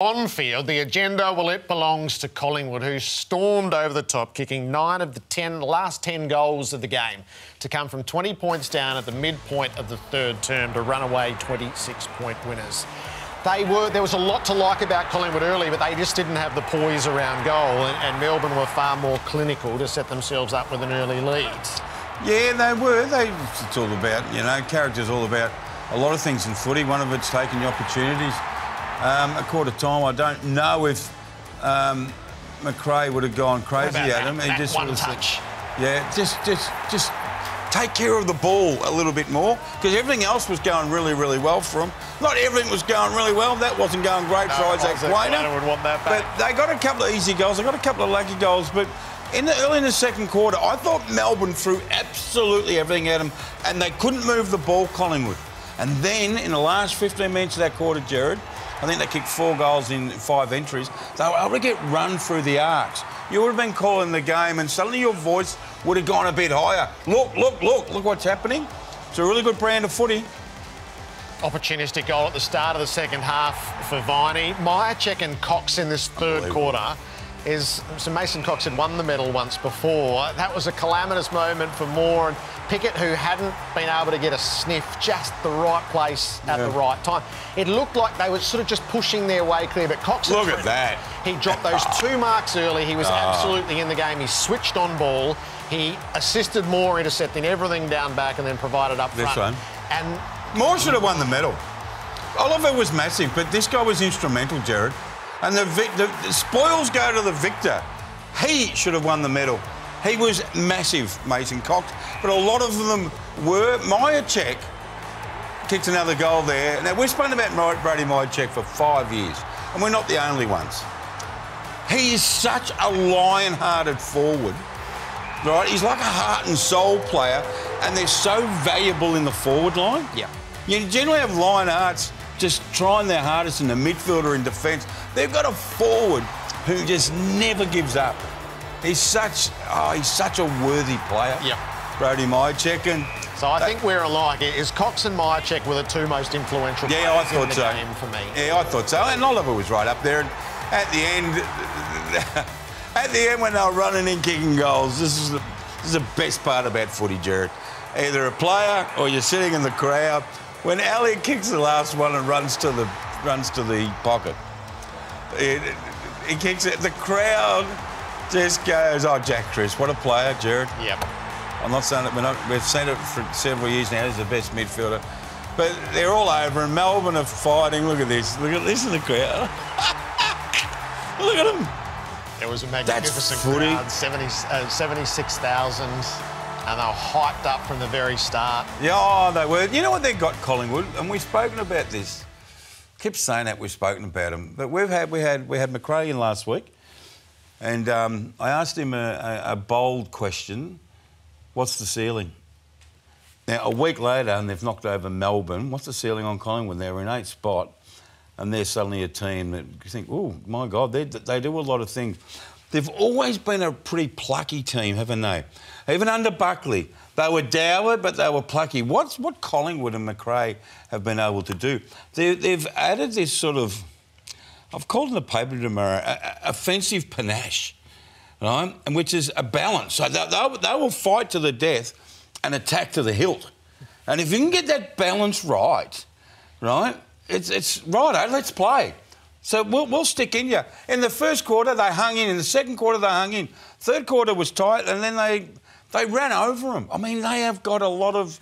On field, the agenda, well, it belongs to Collingwood, who stormed over the top, kicking 9 of the last 10 goals of the game to come from 20 points down at the midpoint of the third term to run away 26-point winners. There was a lot to like about Collingwood early, but they just didn't have the poise around goal, and Melbourne were far more clinical to set themselves up with an early lead. Yeah, they were. It's all about, you know, character's all about a lot of things in footy. One of it's taking the opportunities. A quarter time, I don't know if McRae would have gone crazy at him. He just one touch. Yeah, just take care of the ball a little bit more, because everything else was going really, really well for him. Not everything was going really well. That wasn't going great for Isaac Quainer. Would want that back. But they got a couple of easy goals. They got a couple of lucky goals. But early in the second quarter, I thought Melbourne threw absolutely everything at them, and they couldn't move the ball, Collingwood. And then in the last 15 minutes of that quarter, Jared, I think they kicked 4 goals in 5 entries. They were able to get run through the arcs. You would have been calling the game and suddenly your voice would have gone a bit higher. Look what's happening. It's a really good brand of footy. Opportunistic goal at the start of the second half for Viney. Myercheck and Cox in this third quarter. So Mason Cox had won the medal once before. That was a calamitous moment for Moore and Pickett, who hadn't been able to get a sniff, just the right place at the right time. It looked like they were sort of just pushing their way clear, but Cox... Look at that. He dropped those 2 marks early. He was absolutely in the game. He switched on ball. He assisted Moore intercepting everything down back and then provided up front. This one. And Moore should have won the medal. Oliver was massive, but this guy was instrumental, Jared. And the spoils go to the victor. He should have won the medal. He was massive, Mason Cox, but a lot of them were. Myercheck kicked another goal there. Now, we've spoken about Brady Myercheck for 5 years, and we're not the only ones. He is such a lion-hearted forward, right? He's like a heart and soul player, and they're so valuable in the forward line. Yeah. You generally have lion hearts just trying their hardest in the midfield or in defence. They've got a forward who just never gives up. He's such a worthy player. Yeah. Brody Myercheck. And so I think we're alike. Is Cox and Myercheck were the 2 most influential players in the game for me. Yeah, I thought so. And Oliver was right up there. And at the end, when they were running in kicking goals, this is the best part about footy, Jared. Either a player or you're sitting in the crowd. When Elliott kicks the last one and runs to the pocket, he kicks it. The crowd just goes, "Oh, Jack Chris, what a player, Jared." Yep. I'm not saying that we've seen it for several years now. He's the best midfielder, but they're all over. And Melbourne are fighting. Look at this. Look at this in the crowd. Look at them. It was a magnificent crowd. 76,000. And they were hyped up from the very start. Yeah, they were. You know what they got, Collingwood? And we've spoken about this. Keep saying that we've spoken about them. But we had McRae in last week, and I asked him a bold question. What's the ceiling? Now, a week later, and they've knocked over Melbourne. What's the ceiling on Collingwood? They're in 8th spot, and they're suddenly a team that you think, oh, my God, they do a lot of things. They've always been a pretty plucky team, haven't they? Even under Buckley, they were dour, but they were plucky. What Collingwood and McRae have been able to do? They've added this sort of, I've called in the paper tomorrow, offensive panache, right? And which is a balance. So they will fight to the death and attack to the hilt. And if you can get that balance right, it's right, let's play. So we'll stick in you. In the first quarter, they hung in. In the second quarter, they hung in. Third quarter was tight, and then they ran over them. I mean, they've got a lot of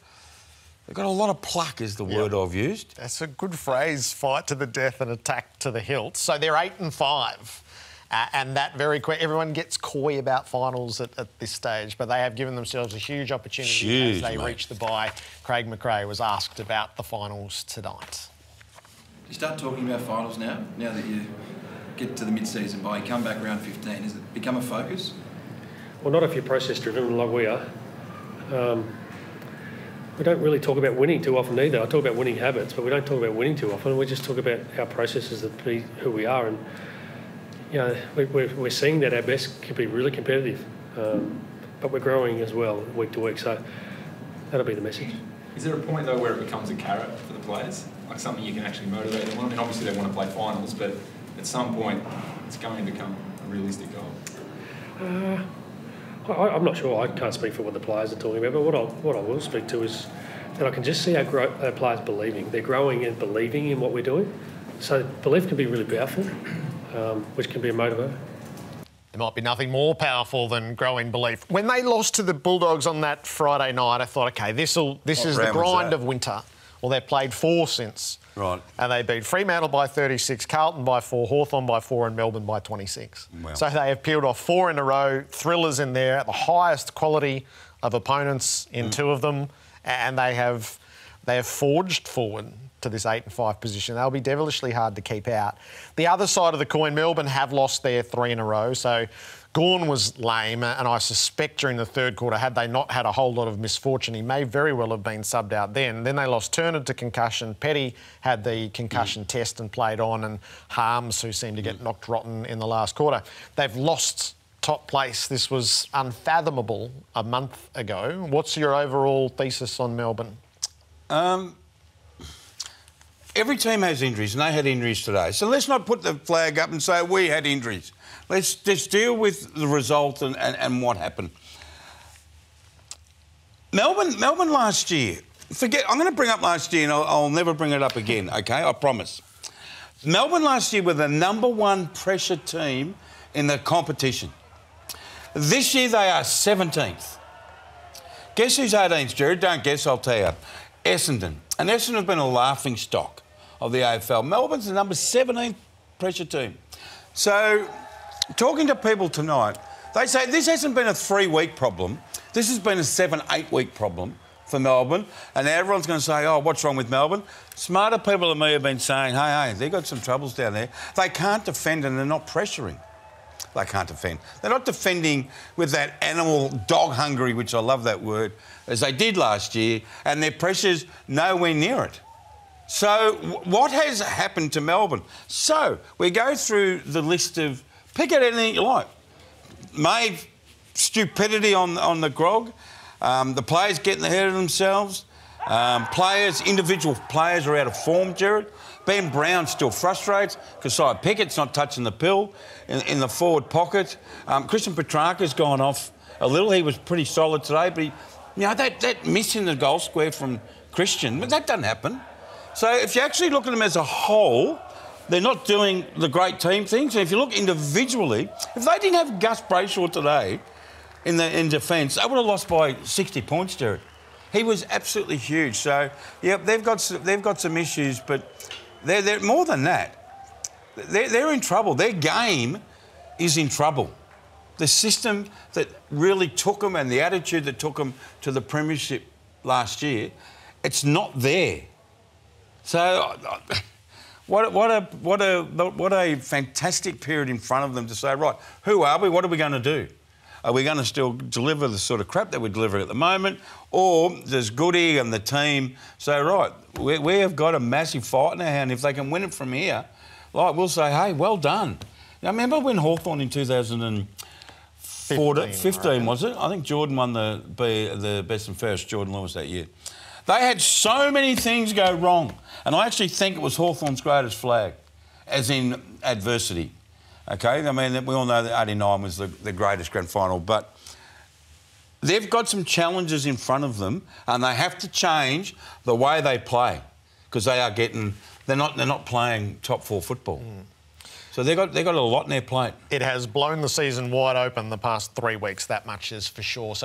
pluck, is the word I've used. That's a good phrase, fight to the death and attack to the hilt. So they're 8-5. And that very quick, everyone gets coy about finals at this stage, but they have given themselves a huge opportunity as they reach the bye. Craig McRae was asked about the finals tonight. You start talking about finals now that you get to the mid-season bye, you come back round 15, has it become a focus? Well, not if you're process-driven like we are. We don't really talk about winning too often either. I talk about winning habits, but we don't talk about winning too often. We just talk about our processes to be who we are. And, you know, we're seeing that our best can be really competitive, but we're growing as well week to week. So that'll be the message. Is there a point, though, where it becomes a carrot for the players? Like something you can actually motivate them on? I mean, obviously they want to play finals, but at some point it's going to come a realistic goal? I'm not sure. I can't speak for what the players are talking about, but what I will speak to is that I can just see our players believing. They're growing and believing in what we're doing. So belief can be really powerful, which can be a motivator. There might be nothing more powerful than growing belief. When they lost to the Bulldogs on that Friday night, I thought, OK, this is the grind of winter. Well, they've played 4 since. Right. And they beat Fremantle by 36, Carlton by 4, Hawthorn by 4 and Melbourne by 26. Wow. So they have peeled off 4 in a row, thrillers in there, the highest quality of opponents in 2 of them, and they have forged forward to this 8 and 5 position. They'll be devilishly hard to keep out. The other side of the coin, Melbourne have lost their 3 in a row, so Gawn was lame, and I suspect during the third quarter, had they not had a whole lot of misfortune, he may very well have been subbed out then. Then they lost Turner to concussion. Petty had the concussion test and played on, and Harms, who seemed to get knocked rotten in the last quarter. They've lost top place. This was unfathomable a month ago. What's your overall thesis on Melbourne? Every team has injuries, and they had injuries today. So let's not put the flag up and say we had injuries. Let's just deal with the result and what happened. Melbourne last year. I'm going to bring up last year, and I'll never bring it up again. OK, I promise. Melbourne last year were the #1 pressure team in the competition. This year they are 17th. Guess who's 18th, Jared? Don't guess, I'll tell you. Essendon. And Essendon have been a laughing stock of the AFL. Melbourne's the #17 pressure team. So, talking to people tonight, they say this hasn't been a 3-week problem. This has been a 7-8 week problem for Melbourne. And everyone's going to say, oh, what's wrong with Melbourne? Smarter people than me have been saying, hey, they've got some troubles down there. They can't defend and they're not pressuring. They can't defend. They're not defending with that animal dog hungry, which I love that word, as they did last year, and their pressure's nowhere near it. So what has happened to Melbourne? So we go through the list of, pick out anything you like. Maeve, stupidity on the grog, the players getting ahead of themselves, individual players are out of form, Jared. Ben Brown still frustrates. Kasiah Pickett's not touching the pill in the forward pocket. Christian Petrarca's gone off a little. He was pretty solid today, but that miss in the goal square from Christian, that doesn't happen. So if you actually look at them as a whole, they're not doing the great team things. And if you look individually, if they didn't have Gus Brayshaw today in defence, they would have lost by 60 points, Jared. He was absolutely huge. So, yeah, they've got some issues, but they're more than that. They're in trouble. Their game is in trouble. The system that really took them and the attitude that took them to the premiership last year, it's not there. So, what a fantastic period in front of them to say, right, who are we? What are we going to do? Are we going to still deliver the sort of crap that we're delivering at the moment? Or does Goody and the team say, right, we have got a massive fight in our hand. If they can win it from here, like, we'll say, hey, well done. Now, remember when Hawthorn in 2015, was it? I think Jordan won the best and fairest, Jordan Lewis, that year. They had so many things go wrong. And I actually think it was Hawthorn's greatest flag, as in adversity. OK? I mean, we all know that 89 was the greatest grand final, but they've got some challenges in front of them and they have to change the way they play because they're not playing top 4 football. So they've got a lot in their plate. It has blown the season wide open the past 3 weeks, that much is for sure. So